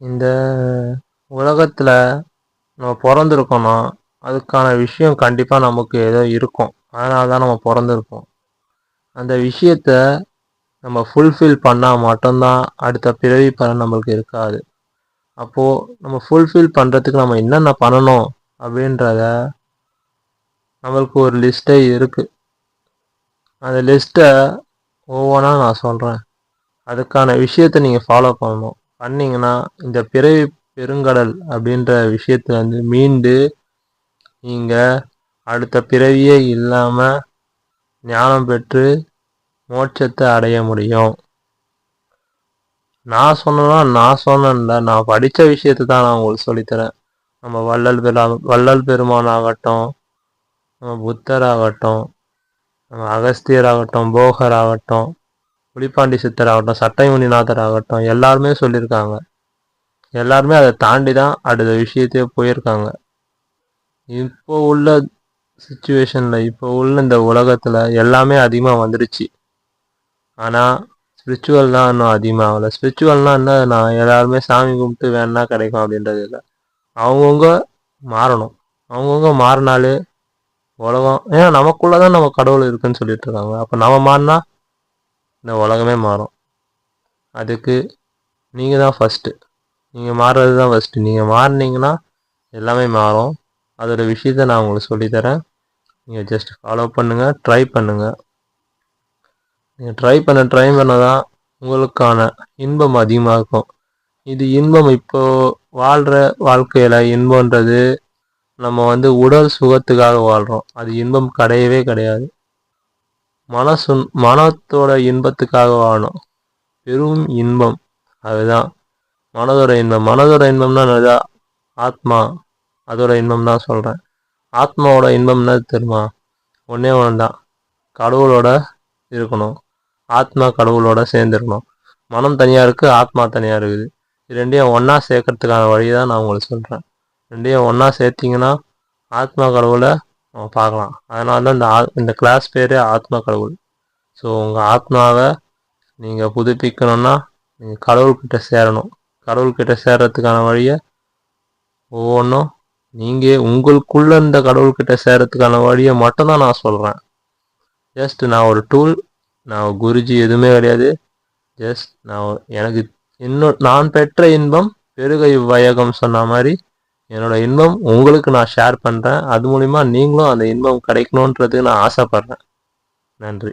இந்த உலகத்தில் நம்ம பிறந்திருக்கோன்னா அதுக்கான விஷயம் கண்டிப்பாக நமக்கு ஏதோ இருக்கும். அதனால தான் நம்ம பிறந்திருக்கோம். அந்த விஷயத்த நம்ம ஃபுல்ஃபில் பண்ணால் மட்டும்தான் அடுத்த பிறவி பலன் நம்மளுக்கு இருக்காது. அப்போது நம்ம ஃபுல்ஃபில் பண்ணுறதுக்கு நம்ம என்னென்ன பண்ணணும் அப்படின்றத நம்மளுக்கு ஒரு லிஸ்ட்டே இருக்குது. அந்த லிஸ்ட்டை ஒவ்வொன்றா நான் சொல்கிறேன். அதுக்கான விஷயத்தை நீங்கள் ஃபாலோ பண்ணணும். பண்ணிங்கன்னா இந்த பிறவி பெருங்கடல் அப்படின்ற விஷயத்துலேருந்து மீண்டு நீங்கள் அடுத்த பிறவியே இல்லாமல் ஞானம் பெற்று மோட்சத்தை அடைய முடியும். நான் சொன்னேன்ல, நான் படித்த விஷயத்தை தான் நான் உங்களுக்கு சொல்லித்தரேன். நம்ம வள்ளல் பெருமான் ஆகட்டும், நம்ம புத்தர் ஆகட்டும், நம்ம அகஸ்தியர் ஆகட்டும், போகர் ஆகட்டும், புலிப்பாண்டி சித்தர் ஆகட்டும், சட்டைமுனிநாதர் ஆகட்டும், எல்லாருமே சொல்லியிருக்காங்க. எல்லாருமே அதை தாண்டி தான் அடுத்த விஷயத்தையே போயிருக்காங்க. இப்போ உள்ள சுச்சுவேஷனில், இப்போ உள்ள இந்த உலகத்தில் எல்லாமே அதிகமாக வந்துடுச்சு. ஆனால் ஸ்பிரிச்சுவல் தான் இன்னும் அதிகமாகல. ஸ்பிரிச்சுவல்னால் என்ன, நான் எல்லாருமே சாமி கும்பிட்டு வேணா கிடைக்கும் அப்படின்றது இல்லை. அவங்கவுங்க மாறணும். அவங்கவுங்க மாறினாலே உலகம், ஏன்னா நமக்குள்ளே தான் நம்ம கடவுள் இருக்குன்னு சொல்லிட்டு இருக்காங்க. அப்போ நம்ம மாறினா இந்த உலகமே மாறும். அதுக்கு நீங்கள் தான் ஃபஸ்ட்டு. நீங்கள் மாறுறது தான் ஃபஸ்ட்டு. நீங்கள் மாறினீங்கன்னா எல்லாமே மாறும். அதோட விஷயத்த நான் உங்களுக்கு சொல்லித்தரேன். நீங்கள் ஜஸ்ட் ஃபாலோ பண்ணுங்கள், ட்ரை பண்ணுங்கள். நீங்கள் ட்ரை பண்ண தான் உங்களுக்கான இன்பம் அதிகமாக இருக்கும். இது இன்பம் இப்போது வாழ்கிற வாழ்க்கையில் இன்பன்றது நம்ம உடல் சுகத்துக்காக வாழ்கிறோம். அது இன்பம் கிடையவே கிடையாது. மனத்தோட இன்பத்துக்காக வாழணும். பெரும் இன்பம் அதுதான் மனதோட இன்பம். மனதோட இன்பம்னா என்னது? ஆத்மா, அதோட இன்பம் தான் சொல்கிறேன். ஆத்மாவோட இன்பம் என்ன தெரியுமா? ஒன்றே ஒன்று தான், கடவுளோட இருக்கணும். ஆத்மா கடவுளோட சேர்ந்துருக்கணும். மனம் தனியாக இருக்குது, ஆத்மா தனியாக இருக்குது. இது ரெண்டையும் ஒன்றா சேர்க்கறதுக்கான வழி தான் நான் உங்களுக்கு சொல்கிறேன். ரெண்டையும் ஒன்றா சேர்த்திங்கன்னா ஆத்மா கடவுளை நம்ம பார்க்கலாம். அதனால தான் இந்த கிளாஸ் பேரே ஆத்மா கடவுள். ஸோ உங்கள் ஆத்மாவை நீங்கள் புதுப்பிக்கணும்னா நீங்கள் கடவுள்கிட்ட சேரணும். கடவுள்கிட்ட சேர்றதுக்கான வழியை ஒவ்வொன்றும் நீங்கள் உங்களுக்குள்ள இந்த கடவுள்கிட்ட சேர்றதுக்கான வழியை மட்டும்தான் நான் சொல்கிறேன். ஜஸ்ட் நான் ஒரு டூல், நான் குருஜி எதுவுமே கிடையாது. ஜஸ்ட் எனக்கு நான் பெற்ற இன்பம் பெருக இவ்வையகம் சொன்ன மாதிரி என்னோட இன்பம் உங்களுக்கு நான் ஷேர் பண்ணுறேன். அது மூலிமா நீங்களும் அந்த இன்பம் கிடைக்கணுன்றதுக்கு நான் ஆசைப்பட்றேன். நன்றி.